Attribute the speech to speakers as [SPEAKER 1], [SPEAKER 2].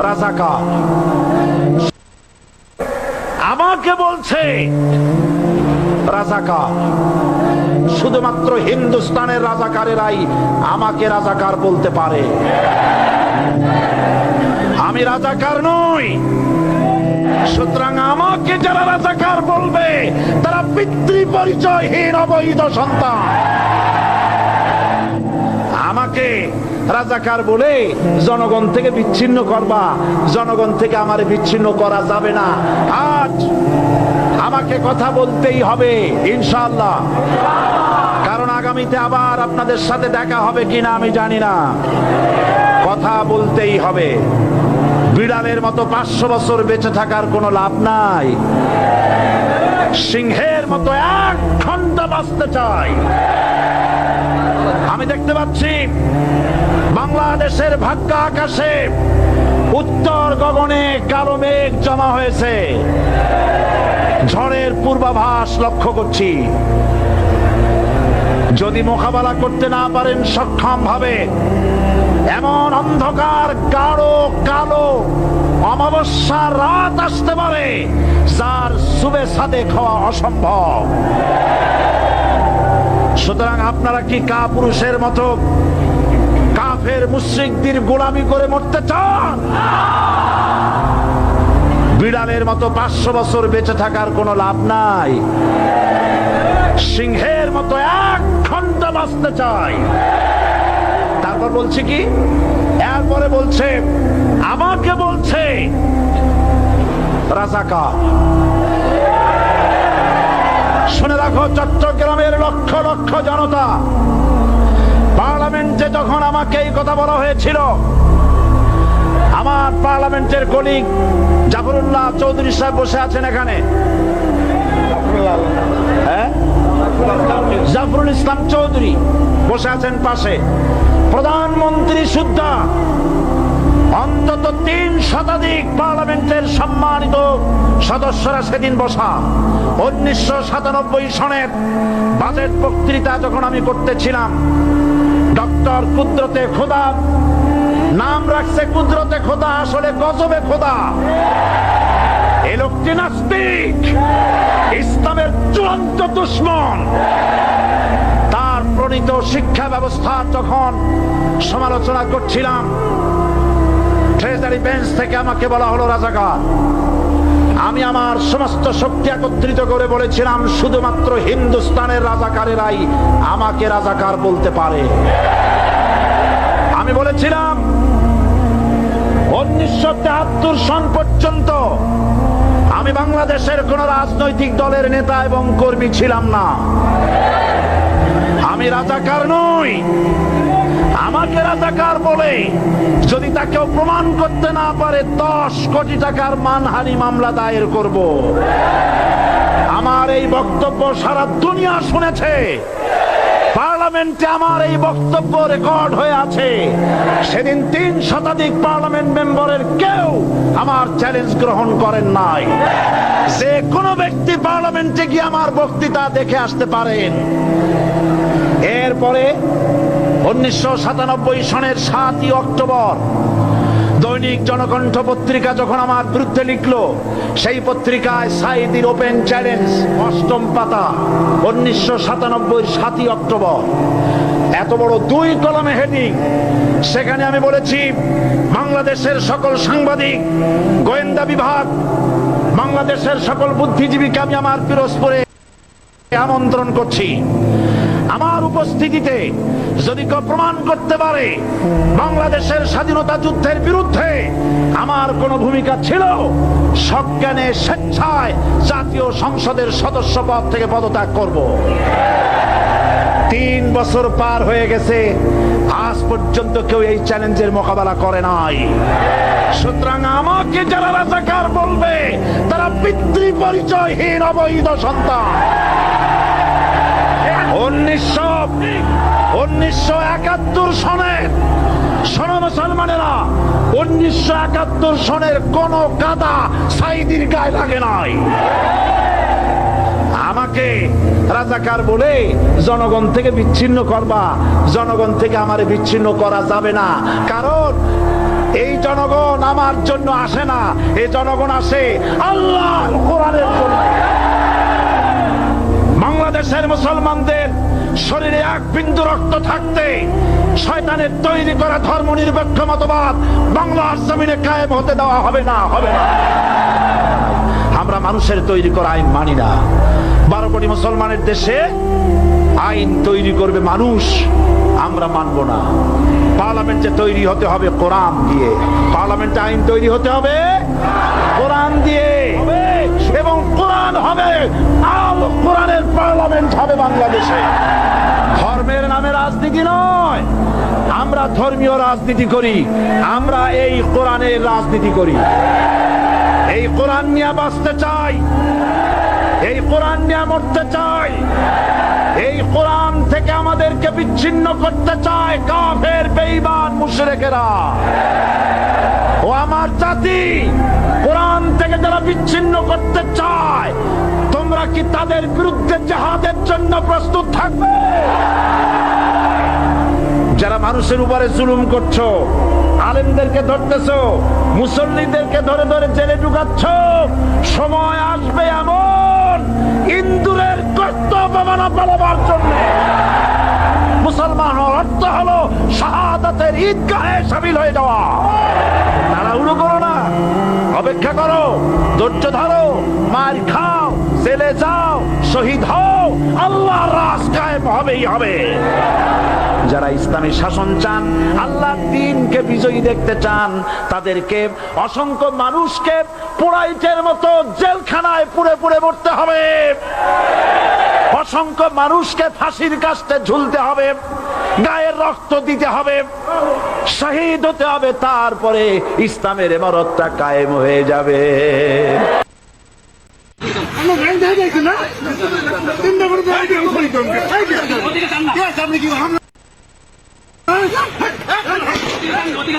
[SPEAKER 1] রাজাকার। আমাকে বলছে রাজাকার। শুধুমাত্র হিন্দুস্তানের রাজাকারেরাই আমাকে রাজাকার বলতে পারে। আমি রাজাকার নই। সুতরাং আমাকে যারা রাজাকার বলবে তারা পিতৃ পরিচয়হীন অবৈধ সন্তান। আমাকে রাজাকার বলে জনগণ থেকে বিচ্ছিন্ন করবা, জনগণ থেকে আমারে বিচ্ছিন্ন করা যাবে না। আজ আমাকে কথা বলতেই হবে ইনশাআল্লাহ, কারণ আগামীতে আবার আপনাদের সাথে দেখা হবে কিনা আমি জানি না। কথা বলতেই হবে। বিড়ালের মতো 500 বছর বেঁচে থাকার কোনো লাভ নাই। সিংহের মতো 1 ঘন্টা বাঁচতে চাই। আমি দেখতে পাচ্ছি বাংলাদেশের ভাগ্য আকাশে উত্তর গগনে কালো মেঘ জমা হয়েছে। ঝড়ের পূর্বাভাস লক্ষ্য করছি। যদি মোকাবেলা করতে না পারেন সক্ষম ভাবে, এমন অন্ধকার গাঢ় কালো অমাবস্যার রাত আসতে পারে যার শুভে সাদেক হওয়া অসম্ভব। সুতরাং আপনারা কি কাপুরুষের মতো কাফের মুশরিকদের গোলামি করে মরতে চান? বিড়ালের মতো 500 বছর বেঁচে থাকার কোনো লাভ নাই। সিংহের মতো 1 ঘন্টা বাঁচতে চাই। তারপর বলছে কি, এরপরে বলছে আমাকে বলছে রাজাকার। শুনে রাখো চট্টগ্রামের লক্ষ লক্ষ জনতা, পার্লামেন্টে যখন আমাকে এই কথা বলা হয়েছিল, আমার পার্লামেন্টের কলিগ জাফরুল্লাহ চৌধুরী সাহেব বসে আছেন এখানে, জাফরুল ইসলাম চৌধুরী বসে আছেন পাশে, প্রধানমন্ত্রী সুদ্ধা, অন্তত 3 শতাধিক পার্লামেন্টের সম্মানিত সদস্যরা সেদিন বসা। 1997 সনের বাজেট বক্তৃতা যখন আমি করতেছিলাম, ডক্টর কুদরতে খোদা, নাম রাখছে কুদরতে খোদা, আসলে গজবে খোদা। এই লোকটি নাস্তিক, ইসলামের চূড়ান্ত দুশমন। তার প্রণীত শিক্ষা ব্যবস্থার যখন সমালোচনা করছিলাম, ট্রেজারি বেঞ্চ থেকে আমাকে বলা হলো রাজাকার। আমি আমার সমস্ত শক্তি একত্রিত করে বলেছিলাম শুধুমাত্র হিন্দুস্তানের রাজাকারেরাই আমাকে রাজাকার বলতে পারে। আমি বলেছিলাম 1973 সন পর্যন্ত আমি বাংলাদেশের কোন রাজনৈতিক দলের নেতা এবং কর্মী ছিলাম না। আমি রাজাকার নই। আমাকে রাজাকার বলে যদি তাকেও প্রমাণ করতে না পারে 10 কোটি টাকার মানহানি মামলা দায়ের করব। আমার এই বক্তব্য সারা দুনিয়া শুনেছে। পার্লামেন্টে আমার এই বক্তব্য রেকর্ড হয়ে আছে। সেদিন 3 শতাধিক পার্লামেন্ট মেম্বারের কেউ আমার চ্যালেঞ্জ গ্রহণ করেন নাই। যে কোনো ব্যক্তি পার্লামেন্টে গিয়ে আমার বক্তৃতা দেখে আসতে পারেন। এরপরে 1997 সনের 7ই অক্টোবর দৈনিক জনকণ্ঠ পত্রিকা যখন আমার বিরুদ্ধে লিখলো, সেই পত্রিকায় সাইদির ওপেন চ্যালেঞ্জ 8ম পাতা, 1997 7ই অক্টোবর, এত বড় 2 কলমে হেডিং। সেখানে আমি বলেছি বাংলাদেশের সকল সাংবাদিক, গোয়েন্দা বিভাগ, বাংলাদেশের সকল বুদ্ধিজীবীকে আমি আমার পিরোজপুরে আমন্ত্রণ করছি। আমার উপস্থিতিতে যদি কেউ প্রমাণ করতে পারে বাংলাদেশের স্বাধীনতা যুদ্ধের বিরুদ্ধে আমার কোনো ভূমিকা ছিল, সজ্ঞানে স্বেচ্ছায় জাতীয় সংসদের সদস্য পদ থেকে পদত্যাগ করব। 3 বছর পার হয়ে গেছে, আজ পর্যন্ত কেউ এই চ্যালেঞ্জের মোকাবেলা করে নাই। সুতরাং আমাকে যারা রাজাকার বলবে তারা পিতৃ পরিচয়হীন অবৈধ সন্তান। 1971 সনের, শোনো মুসলমানেরা, 1971 সনের কোন কাদা সাইদির গায়ে লাগে নাই। আমাকে রাজাকার বলে জনগণ থেকে বিচ্ছিন্ন করবা, জনগণ থেকে আমারে বিচ্ছিন্ন করা যাবে না। কারণ এই জনগণ আমার জন্য আসে না, এই জনগণ আসে আল্লাহর কোরআনের জন্য। বাংলাদেশের মুসলমানদের শরীরে এক বিন্দু রক্ত থাকতে শয়তানের তৈরি করা ধর্ম নিরপেক্ষ মতবাদ বাংলার জমিনে কায়েম হতে দেওয়া হবে না, হবে না। আমরা মানুষের তৈরি করা আইন মানি না। 12 কোটি মুসলমানের দেশে আইন তৈরি করবে মানুষ, আমরা মানব না। পার্লামেন্টে তৈরি হতে হবে কোরআন দিয়ে, পার্লামেন্টে আইন তৈরি হতে হবে কোরআন দিয়ে, এবং কোরআন হবে আল কোরআনের পার্লামেন্ট হবে বাংলাদেশে। ধর্মের নামে রাজনীতি নয়, আমরা ধর্মীয় রাজনীতি করি, আমরা এই কোরআনের রাজনীতি করি। এই কোরআন নিয়ে বাঁচতে চাই, এই কোরআন নিয়ে মরতে চাই। এই কোরআন থেকে আমাদেরকে বিচ্ছিন্ন করতে চায় কাফের বেঈমান মুশরিকেরা। ও আমার জাতি, কোরআন থেকে যারা বিচ্ছিন্ন করতে চায়, তোমরা কি তাদের বিরুদ্ধে জিহাদের জন্য প্রস্তুত থাকবে? যারা মানুষের উপরে জুলুম করছো, আলেমদেরকে ধরতেছো, মুসল্লিদেরকে ধরে ধরে জেলে ঢুকাচ্ছ, সময় আসবে এমন ইন্দুরের গর্ত অপমানা পালাবার জন্য। মুসলমান হওয়ার অর্থ হলো শাহাদাতের ঈদগাহে শামিল হয়ে যাওয়া। তাড়াহুড়ো করো না, অপেক্ষা করো, ধৈর্য ধরো, মার খাও, জেলে যাও, শহীদ হও, আল্লাহর রাজ কায়েম হবেই হবে। যারা ইসলামী শাসন চান, আল্লাহর দ্বীনকে বিজয়ী দেখতে চান, তাদেরকে অসংখ্য মানুষকে পোড়াইটের মতো জেলখানায় পুড়ে পুড়ে মরতে হবে, অসংখ্য মানুষকে ফাঁসির কাস্টে ঝুলতে হবে, গায়ের রক্ত দিতে হবে, শহীদ হতে হবে, তারপরে ইসলামের ইমারতটা কায়েম হয়ে যাবে।
[SPEAKER 2] ওদিকে